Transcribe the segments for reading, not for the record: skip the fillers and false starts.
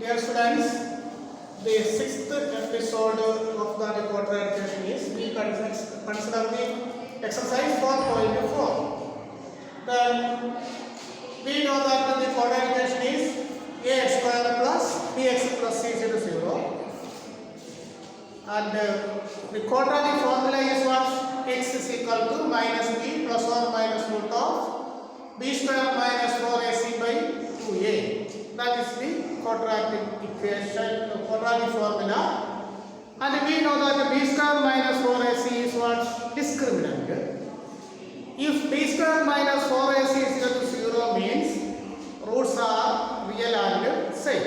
Dear students, the sixth episode of the quadratic equation is we consider the exercise 4.4. Then we know that the quadratic equation is ax square plus bx plus c is equal to 0. And the quadratic formula is what? X is equal to minus b plus or minus root of b square minus 4ac by 2a. That is the quadratic equation, quadratic formula. And we know that b square minus 4ac is what? Discriminant. If b square minus 4ac is equal to 0 means roots are real and same.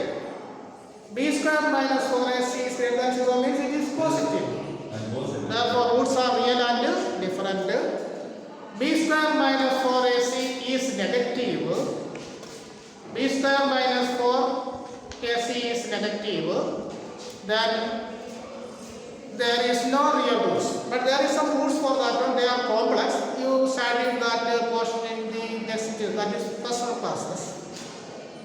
B square minus 4ac is greater than 0 means it is positive. Therefore, roots are real and different. B square minus 4ac is negative. B square minus 4ac is negative. Then there is no real roots. But there is some roots for that one. They are complex. You studied that portion in the next, that is personal classes.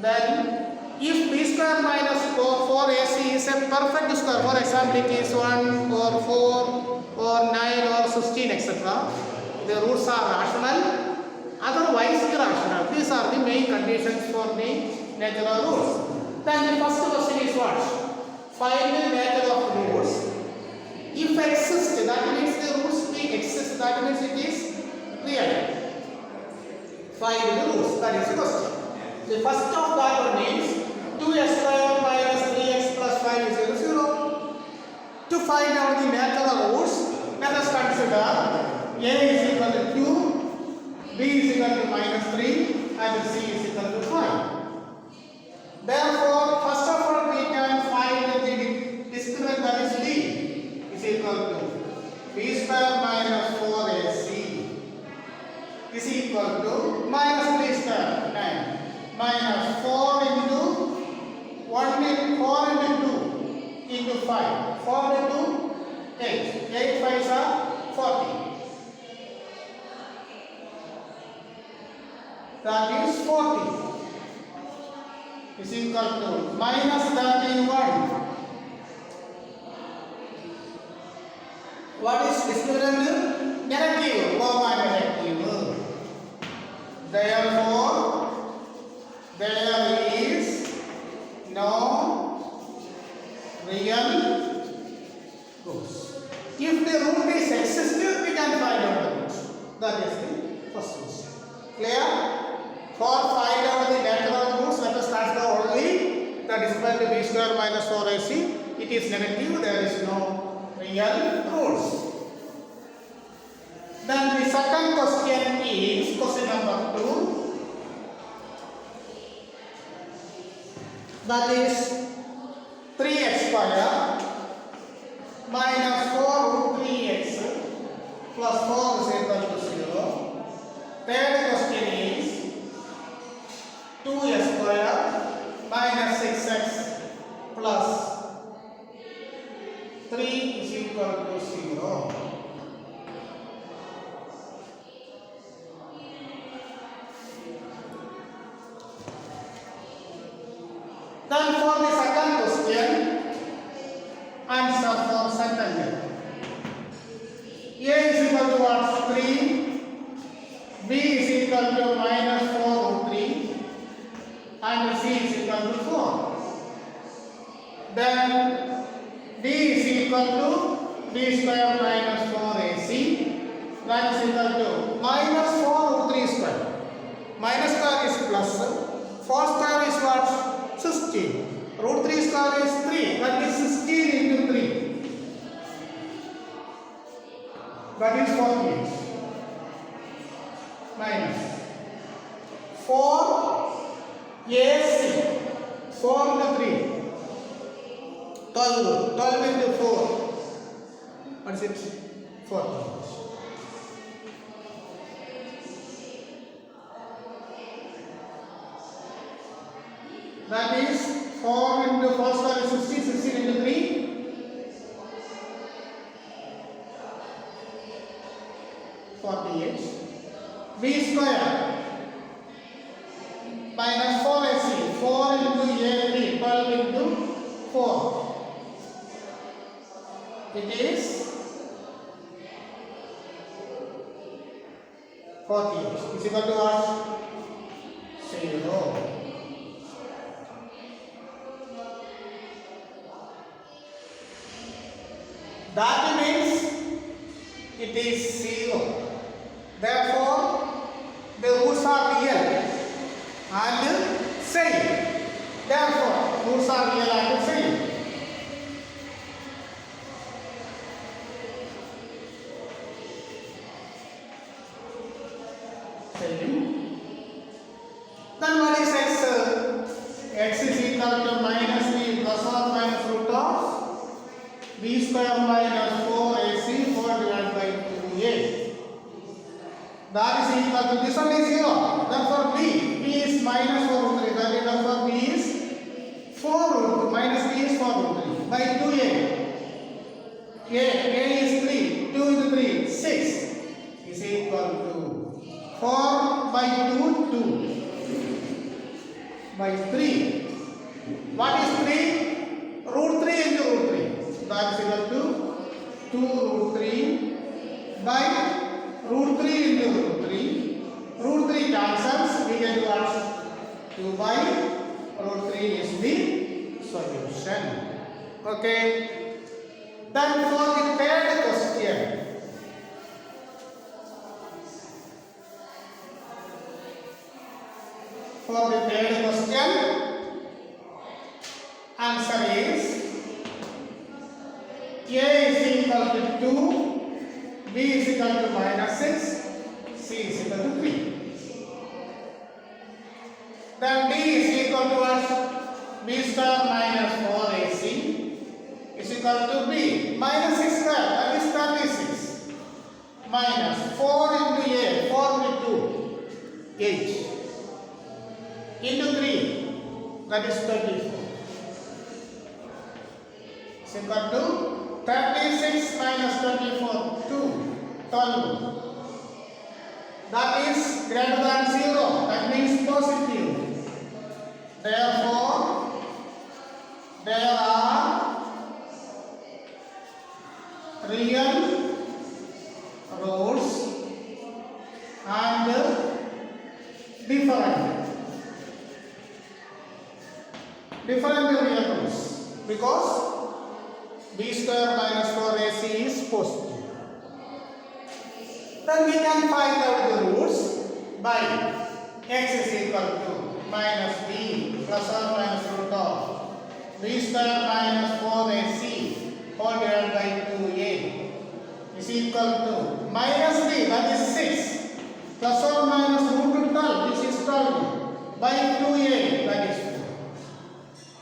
Then if b square minus 4ac is a perfect square, for example it is 1 or 4 or 9 or 16 etc., the roots are rational, otherwise irrational. These are the main conditions for the natural roots. Then the first question is what? Find the nature of roots. If exist, that means the roots will exist, that means it is real. Find the roots, that is the question. The first of that one is 2x square minus 3x plus 5 is equal to 0. To find out the natural roots, let us consider a is equal to 2, b is equal to minus 3 and c is equal to 5. Therefore, first of all we can find the discriminant, that is d is equal to b square minus 4ac is equal to minus 3 square 9 minus 4 into 1 into 4 into 2 into 5. 4 into 8. 8 5s are 40. That is 40 is equal to minus 31. What is discriminant? Negative, comma negative. Therefore, there is no real roots. If the root is existed, we can find out the roots. That is the first question. Clear? For find out the natural roots, let us start the only that is equal to b square minus 4ac. It is negative, there is no real roots. Then the second question is question number 2. That is 3x square minus 4 root 3x plus 4 is equal to 0. Third question is 2x square minus 6x plus 3 is equal to 0. Then for the second question, answer for second. A is equal to what? 3. B is equal to minus 4 root 3. And C is equal to 4. Then D is equal to B square minus 4AC. That is equal to minus 4 root 3 square. Minus square is plus. 4 square is what? 16. Root 3 square is 3. That is 16 into 3. That is 48. Minus 4 AC. 4 into 3. 12. 12 into 4. What is it? 40. That is 4 into 4 square is 16, 16 into 3, 48. B square minus 4ac, 4 into a3, 12 into it is 48 is equal to what? 0. That means it is 0. Therefore, the roots are real and same. Therefore, roots are real and same. Then what is x? X is equal to minus b plus or minus root of b square minus 4ac whole divided by 2a. That is equal to this one is 0. Therefore b is minus 4 root 3. That is therefore b is 4 root minus b is 4 root 3 by 2a. A is 3. 2 into 3 6 is equal to 4 by 2 2 by 3. What is 3? Root 3 into root 3. That is equal to 2 root 3 by root 3 into root 3. Root 3 cancels. We get what? 2 by root 3 is the solution. Okay. Then for the third question. For the third question, answer is A is equal to 2, B is equal to minus 6, C is equal to 3. Then D is equal to what? B square minus 4AC is equal to B minus 6 square, that is 36, minus 4 into A, 4 into 2, 8. Into 3, that is 24. Is equal to 36 minus 24, 2, 12. That is greater than 0. That means positive. Therefore, there are real roots and different real roots, because b square minus 4ac is positive. Then we can find out the roots by x is equal to minus b plus or minus root of b square minus 4ac whole divided by 2a is equal to minus b, that is 6, plus or minus root 12, this is 12, by 2a, that is 4.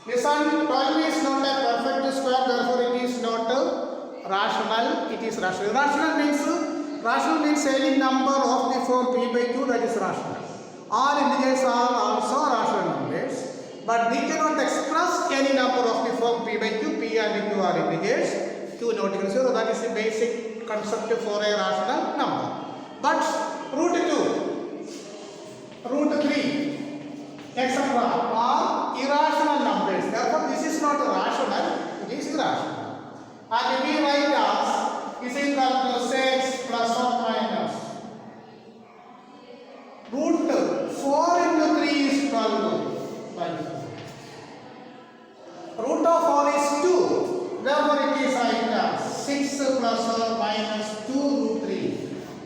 Listen, 12 is not a perfect square, therefore it is not rational, it is rational. Rational means any number of the form p by q, that is rational. All integers are also rational numbers, but we cannot express any number of the form p by q. P and q are integers, q not equal to 0. That is the basic concept for a rational number. But root 2, root 3, etc. are irrational numbers. Therefore, this is not rational, it is irrational. And we write as is equal to 6 plus or minus root 4 into 3 is 12 by 4. Root of 4 is 2. Therefore, it is like that 6 plus or minus 2 root 3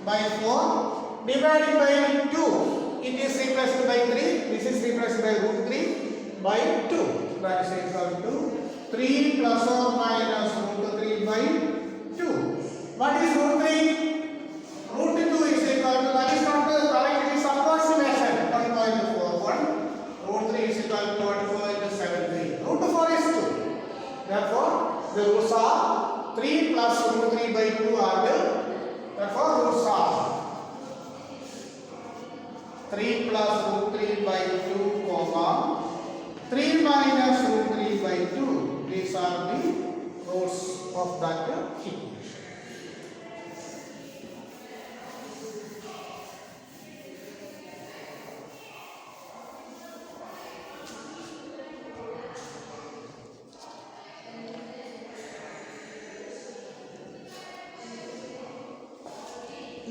by 4 divided by 2. It is replaced by 3. This is replaced by root 3 by 2. That is equal to 3 plus or minus root 3 by 2. What is root 3? Root 2 is equal to, that is not correct, it is approximation, 1.41. Root 3 is equal to 4 into 73. Root 4 is 2. Therefore, the roots are 3 plus root 3 by 2 are the, therefore roots are 3 plus root 3 by 2 comma 3 minus root 3 by 2. These are the roots of that equation.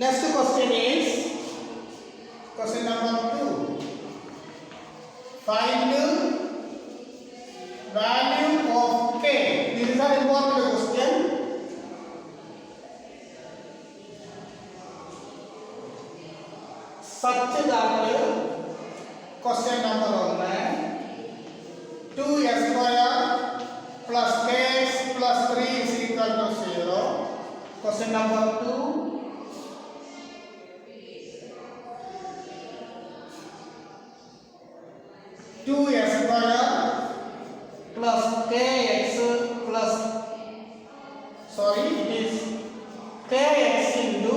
Next question is question number 2. Find value of k. This is an important question. Such that question number 1, 2x square plus kx plus 3 is equal to 0. Question number 2, 2x square plus kx plus, sorry, it is kx into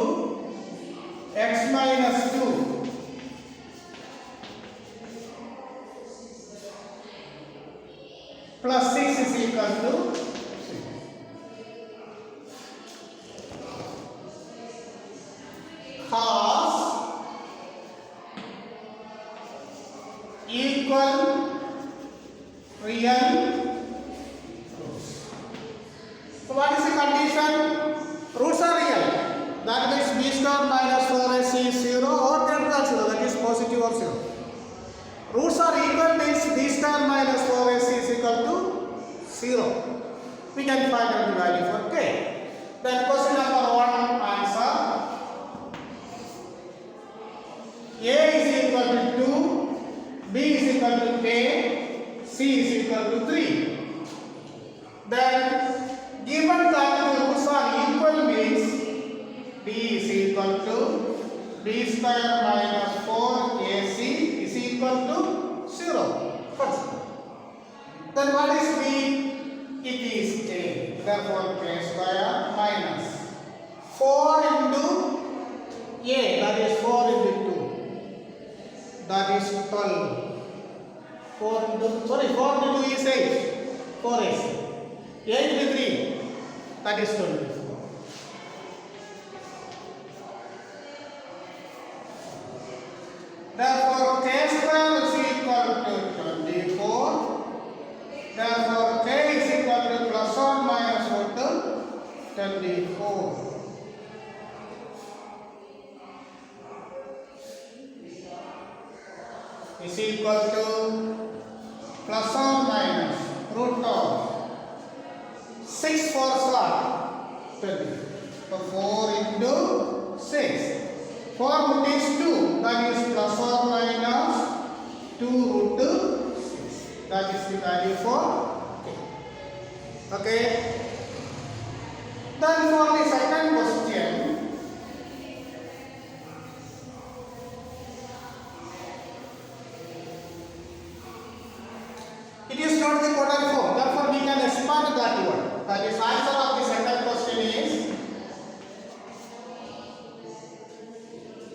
x minus 2 plus 6 is equal to 6. Has equal real roots. So what is the condition? Roots are real. That means b star minus 4ac is 0 or greater than 0. That is positive or 0. Roots are equal means b star minus 4ac is equal to 0. We can find out the value for k. Then question number 1 answer. A is equal to 2, b is equal to k, c is equal to 3. Then given that the roots are equal means b is equal to b square minus 4ac is equal to 0. First. Then what is b? It is k. Therefore k square minus 4 into a, that is 4 into 2. That is 12. 4 into 2 is 8. 4 is 8 into 3. That is 24. Therefore k square is equal to 24. Therefore k is equal to plus or minus 24. Is equal to plus or minus root of 6 4 20. So 4 into 6. 4 root is 2. That is plus or minus 2 root 6. That is the value for k. Okay. Then for the second question, it is not the quadratic form. Therefore, we can expand that one. That is answer of the second question is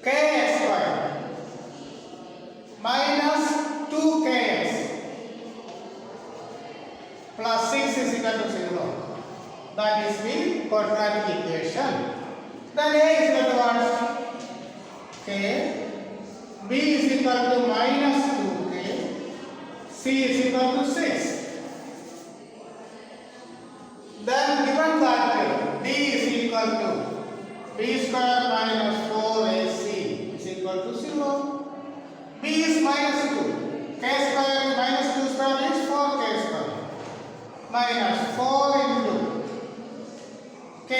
kx square minus 2kx plus 6 is equal to 0. That is the quadratic equation. Then a is equal to what? K. B is equal to minus 2k. C is equal to 6. Then given that d is equal to b square minus 4ac is equal to 0. B is minus 2. K square minus 2 square is 4k square. Minus 4 into k.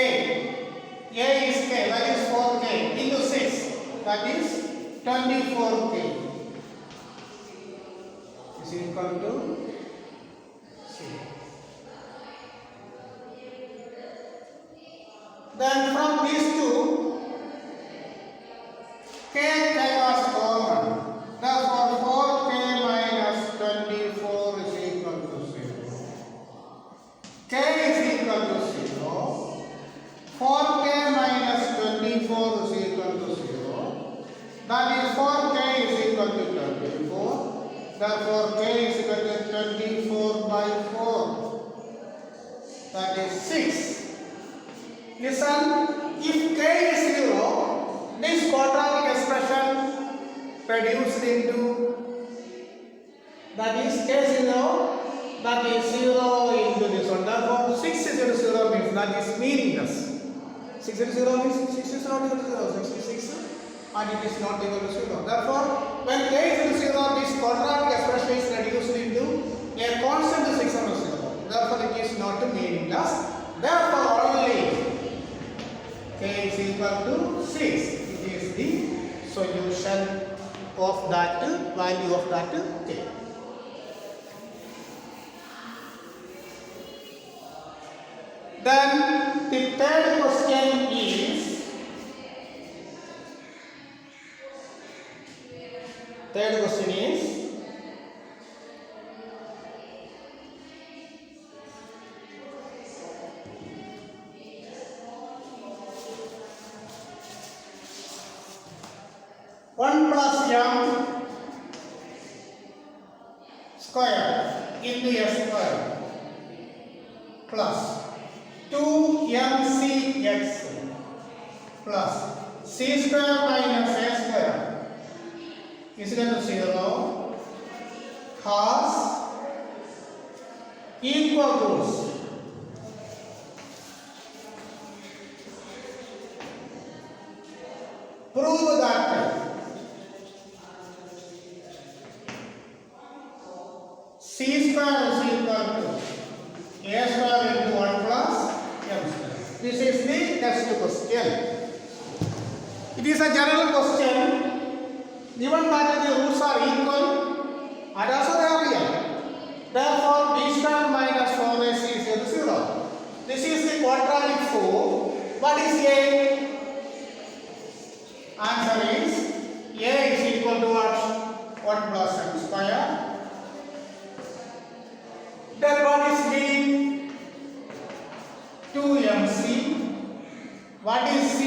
A is k, that is 4k into 6. That is 24k. Is equal to C. Then from these two, k was common. Therefore 4k minus 24 is equal to 0. K is equal to 0. 4k minus 24 is equal to 0. That is 4k is equal to 24. Therefore, k is equal to 24 by 4. That is 6. Listen, if k is 0, this quadratic expression reduced into, that is k 0, that is 0 into this one. Therefore, 6 is equal to 0 means that is meaningless. 6 6 into 0 means 6 is not equal to 0. 66 and it is not equal to 0. Therefore, when a is equal to 0, this quadratic expression is reduced into a constant 6 under 0. Therefore, it is not meaningless. Therefore, only k is equal to 6. It is the solution of that value of that k. Then the third question is, one plus m square into s square plus 2mcx plus c square minus a square is equal to 0 has equal roots. Prove that c square is equal to a square into 1 plus m square. This is the next question. It is a general question. Given that the roots are equal and also they are real. Therefore, b square minus 4ac is equal to 0. This is the quadratic form. What is a? Answer is a is equal to what? 1 plus m square. Then what is b? 2mc. What is c?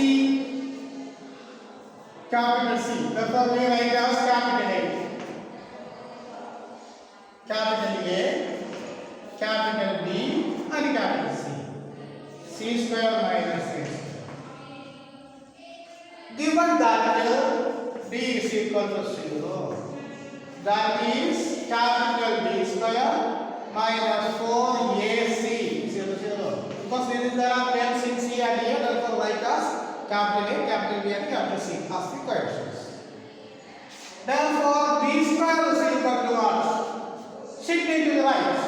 Capital C. Therefore, we write as capital A. Capital A, capital B, and capital C. C square minus A square. Given that b is equal to 0, that is capital B square minus 4ac is equal to 0. Because there are terms in C and A, therefore write as capital A, capital B, and capital C as the coefficients. Therefore, b square is equal to what? Shift it to the right.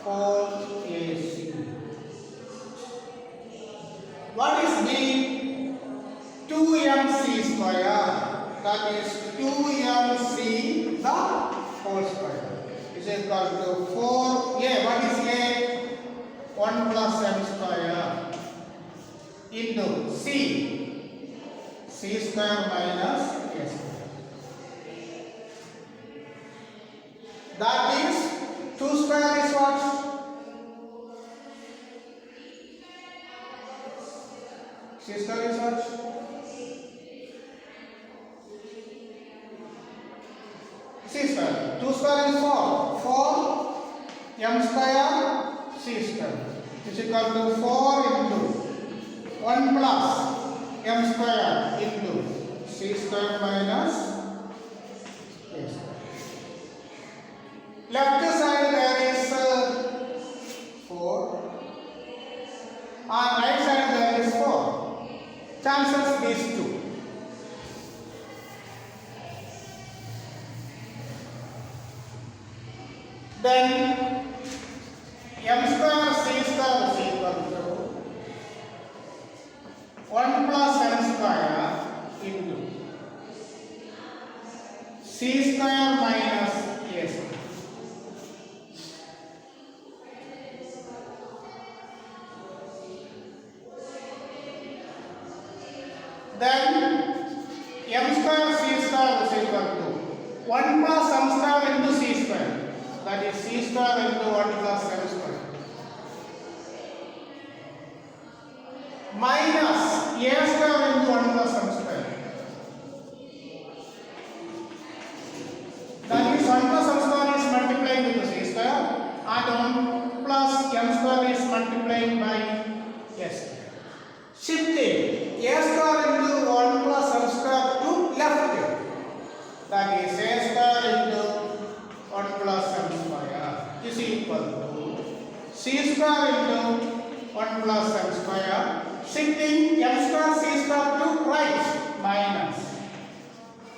4ac. What is b? 2mc square. That is 2mc the whole square is equal to 4a. What is a? 1 plus m square into c square minus a square. That is 2 square is what? C square is what? C square. 2 square is 4. 4 m square c square is equal to 4 into 1 plus m square into c square minus a square. Left side there is 4 and right side there is 4. Cancels these two. Then m square c square is equal to 1 plus m square into c square minus a square. Then m square c square is equal to 1 plus m square into c square. That is c square into 1 plus m square. Minus a square into 1 plus m square. That is 1 plus m square is multiplying with the c square and 1 plus m square is multiplying by a square. Shifting a square into 1 plus m square to left. That is a square into 1 plus m square is equal to c square into 1 plus m square. shifting m square c square to right minus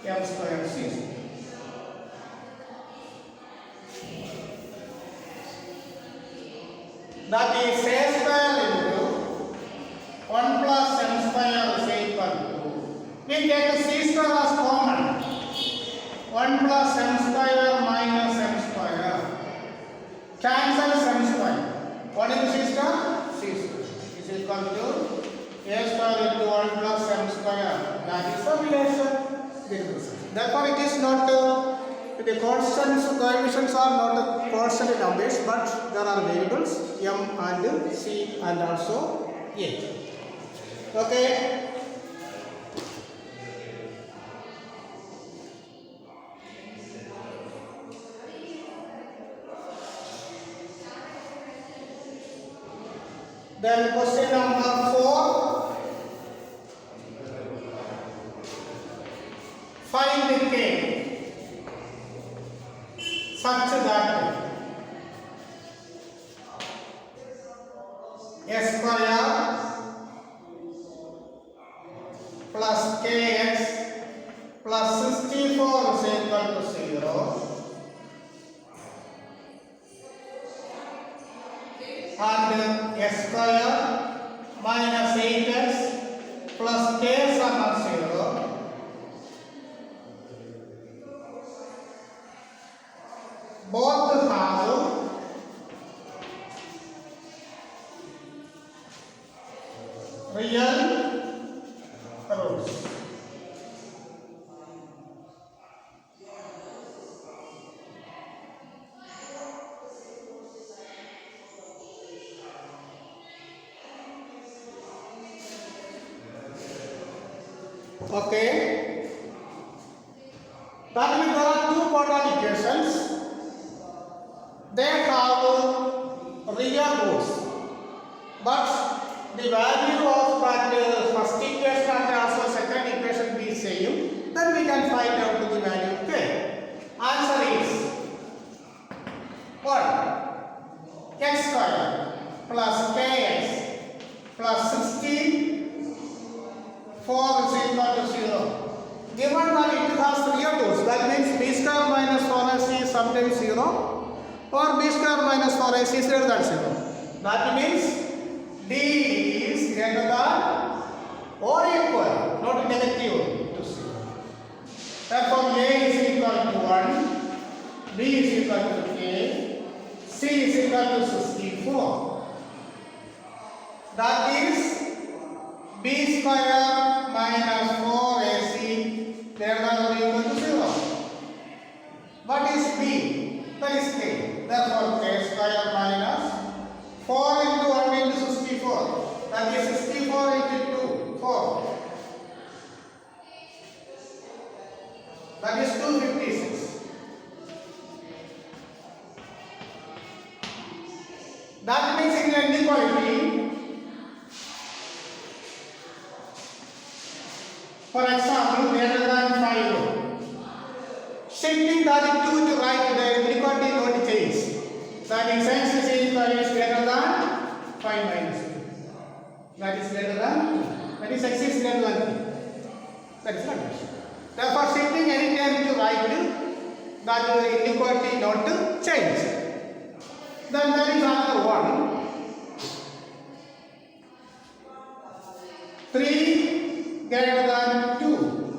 m square c square. That is a square into 1 plus m square is equal to, we take c square as common, 1 plus m square minus m square, cancels m square, 1 into c square is equal to a square into 1 plus m square. That is the relation. Therefore it is not the constants, coefficients are not constant numbers, but there are variables m and c and also a. Okay. Then question number 4. Find the k such that s square plus kx plus 64 is equal to 0 and s square minus 8x plus k sum 0 both have real roots. Okay. That means there are two quadratic equations. They have real roots, but the value of that first equation and also second equation be same. Then we can find out the value of k. Answer is what? X square plus kx plus 64 is equal to 0. Given that it has real roots, that means b square minus 4ac is sometimes 0 or b square minus 4ac is greater than 0. That means d is greater than or equal, not negative to 0. Therefore, a is equal to 1, b is equal to k, c is equal to 64. That is b square minus 4ac greater than or equal to 0. What is b? That is k. Therefore, k square minus 4 into 1 into 64. That is 64 into 2, 4. That is 256. That means in an inequality, for example, greater than 5. Shifting that 2 to right, the inequality not change. That is x is equal is greater than 5 minus 2. That is greater than, that is x is greater than 3. That is not question. Therefore, shifting any term to right, that inequality not to change. Then there is another one. 3 greater than 2.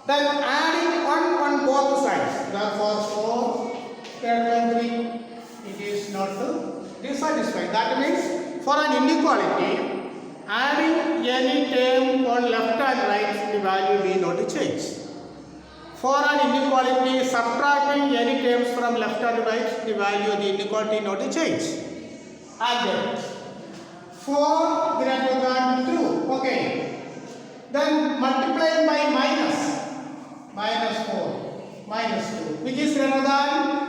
Then adding 1 on both sides. Therefore, 4 greater than 3. It is not dissatisfied. That means for an inequality, adding any term on left and right, the value need not change. For an inequality, subtracting any terms from left and right, the value of the inequality not change. And 4 greater than 2. Okay. Then multiplying by minus 4, minus 2, which is greater than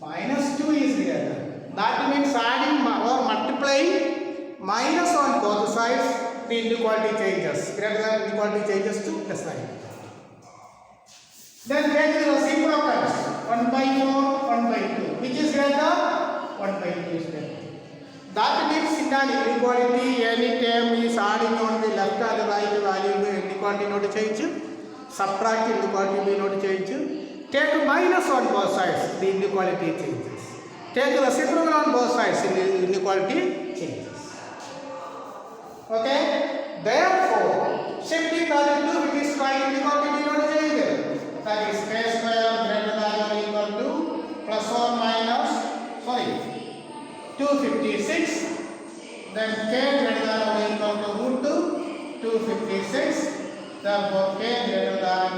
minus 2 is greater. That means adding or multiplying minus on both sides, the inequality changes. Greater than inequality changes to less than. Then take the reciprocals. 1 by 4, 1 by 2. Which is greater? 1 by 2 is greater. That means in an inequality, any term is adding on the left and the right value, the inequality not change. Subtract inequality may not change. Take minus on both sides, the inequality changes. Take reciprocal on both sides, the inequality changes. Okay? Therefore, shifting that into which is right inequality may not change. That is k square greater than or equal to plus or minus, 256. Then k greater than or equal to root 256. Therefore, k greater than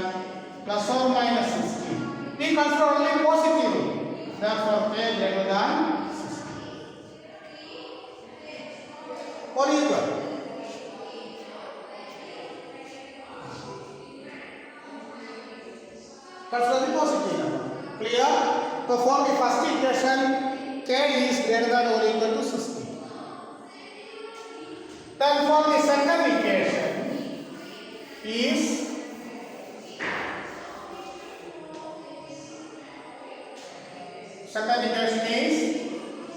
plus or minus 60. We consider only positive. Therefore, k greater than 60. Or equal. Consider the positive number. Clear? So, for the first equation, k is greater than or equal to 60. Then for the second equation is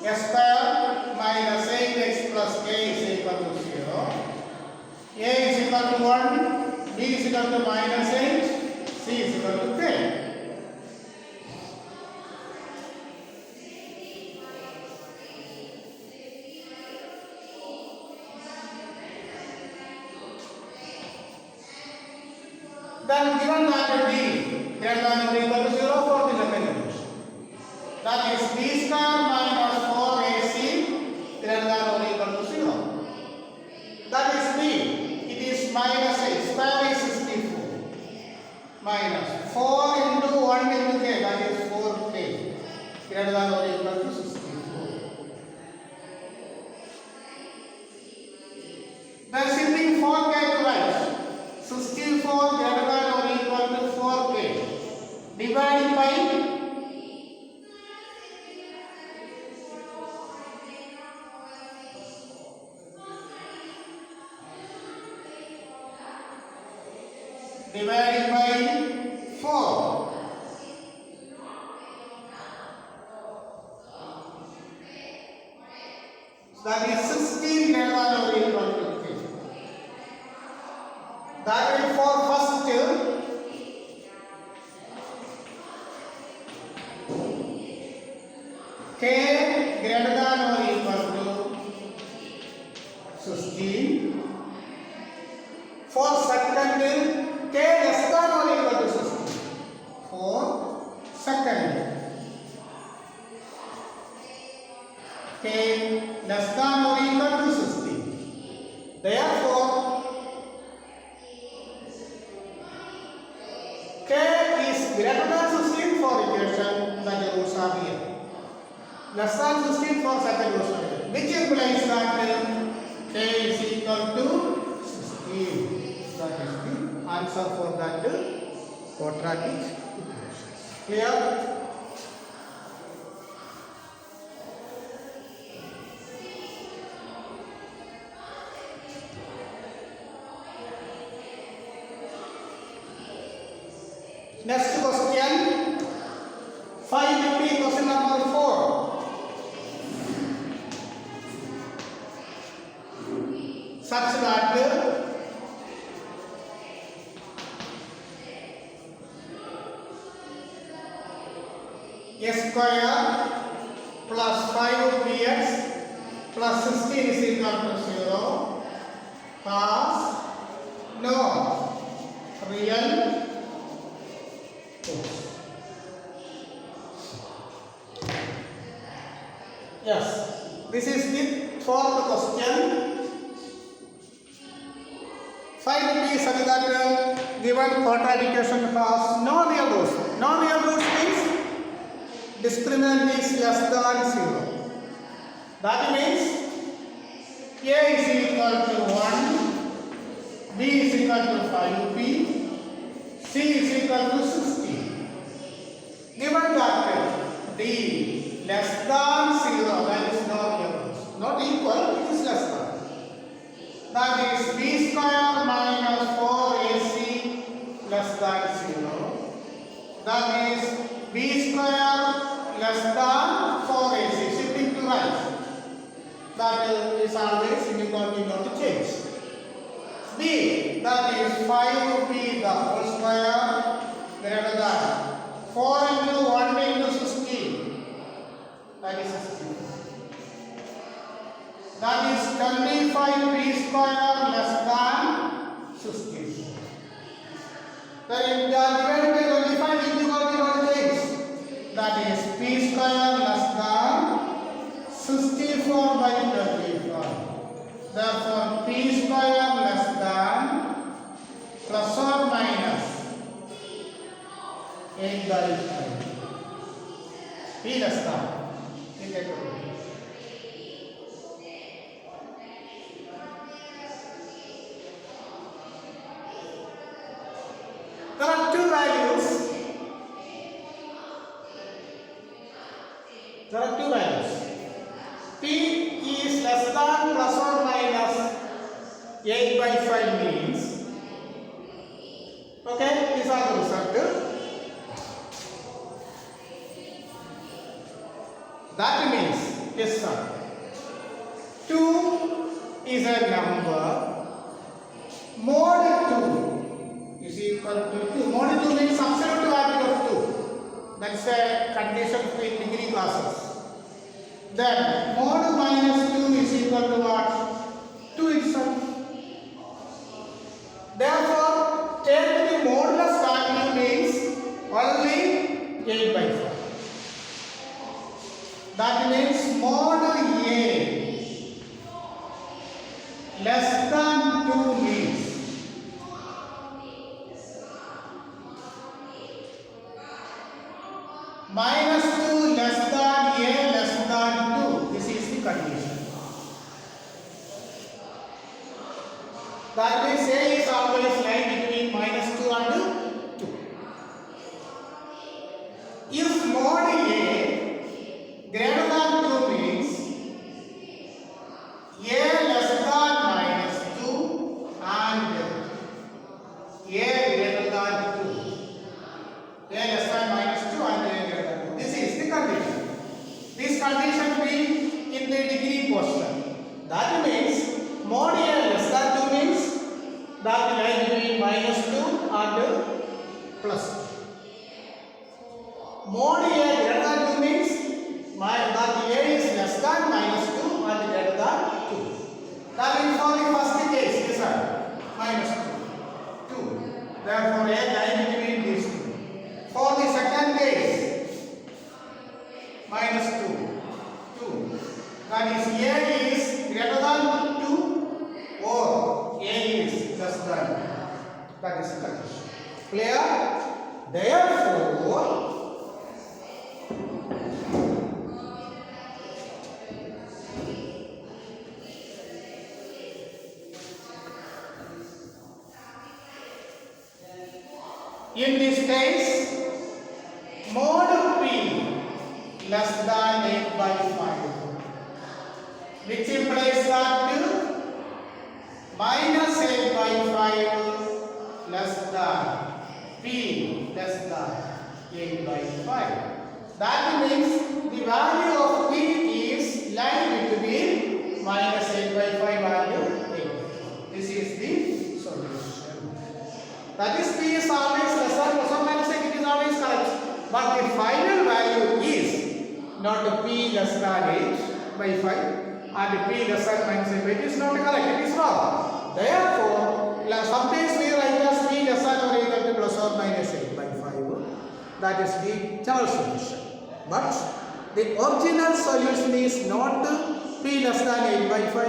s square minus 8x plus k is equal to 0. A is equal to 1, b is equal to minus 8, c is equal to 10. Then given that d greater than or equal to 0 for the second equation. That is b square minus 4ac greater than or equal to 0. That is b. It is minus 8. Square is 64. Minus 4 into 1 into k. That is 4k greater than or equal to 64. Then shifting 4k to right. 64 greater than or equal to 4k. Dividing by dividing by 4. So that is 16 greater than or equal to 3. That will for first k greater than or equal to 16. For second k less than or equal to 16. For second k less than or equal to 16. Therefore, k is greater than 16 for equation that the roots are here. Less than 16 for second roots are here. Which implies that k is equal to 16. That is the answer for that quadratic equation. Clear? Next question, 5 question number 4. Such that s square plus 5bx plus 16 is equal to 0 has no real force. Yes, this is the fourth question. 5b such that given quadratic equation has no real roots. No real roots means discriminant is less than 0. That means a is equal to 1, b is equal to 5p, c is equal to 60. Given that d less than 0, that is no real roots. Not equal, it is less than. That is b square minus 4ac less than 0. That is b square less than 4ac. Shifting to right. That is answer. p, that is 5p the whole square greater than 4 into 1 into 16, that is 16. That is 25p square less than 16. Then if they are divided by 25, you got the things. That is p square less than 64 by 25. Therefore, p square less than plus or minus 8 by 5. P less than. You take it. There are two values. There are two values. P is less than plus or minus 8 by 5 means. Okay, these are the result. That means, yes sir, 2 is a number. Mod 2 is equal to 2. Mod 2 means absolute value of 2. That's a condition in degree classes. Then mod minus 2 is equal to what? 2 itself. Therefore, take the modulus value means only 8 by 5. That means mod A less than 2 means minus 2 less than A less than 2. This is the condition. That means A is always lying between minus 2 and 2. If mod A greater than 2 means A less than minus 2 and A greater than 2. A less than minus 2 and A greater than 2. This is the condition. This condition be in the degree portion. That means mod A less than 2 means that lie between minus 2 and plus 2. Mod A greater than 2 means that A is less than minus 2 and greater than 2. That means for the first case, this one, minus 2. 2. Therefore, A lie between these two. For the second case, minus 2. 2. That is A is greater than 2 or A is less than. That is the condition. Clear? Therefore, in this case, mod P less than 8 by 5, which implies that minus 8 by 5 less than P less than 8 by 5. That means the value of P is lying between minus 8 by 5 and 8. This is the solution. That is, P is always less than plus or minus 8, it is always correct. But the final value is not P less than 8 by 5 and P less than minus 8 by 8. It is not correct, it is wrong. Therefore, sometimes we write as P less than or equal to plus or minus 8 by 5. That is the general solution. But the original solution is not P less than 8 by 5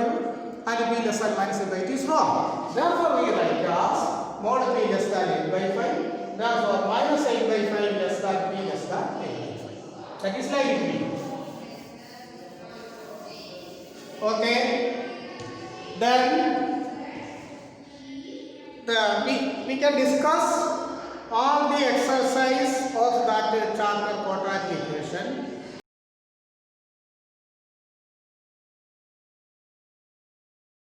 and P less than minus 8 by 8 is wrong. Therefore, we write as mod P less than 8 by 5. Therefore, minus 8 by 5 less than P less than 8 by 5. That is like B. Okay. Then we can discuss all the exercise of that chapter quadratic equation.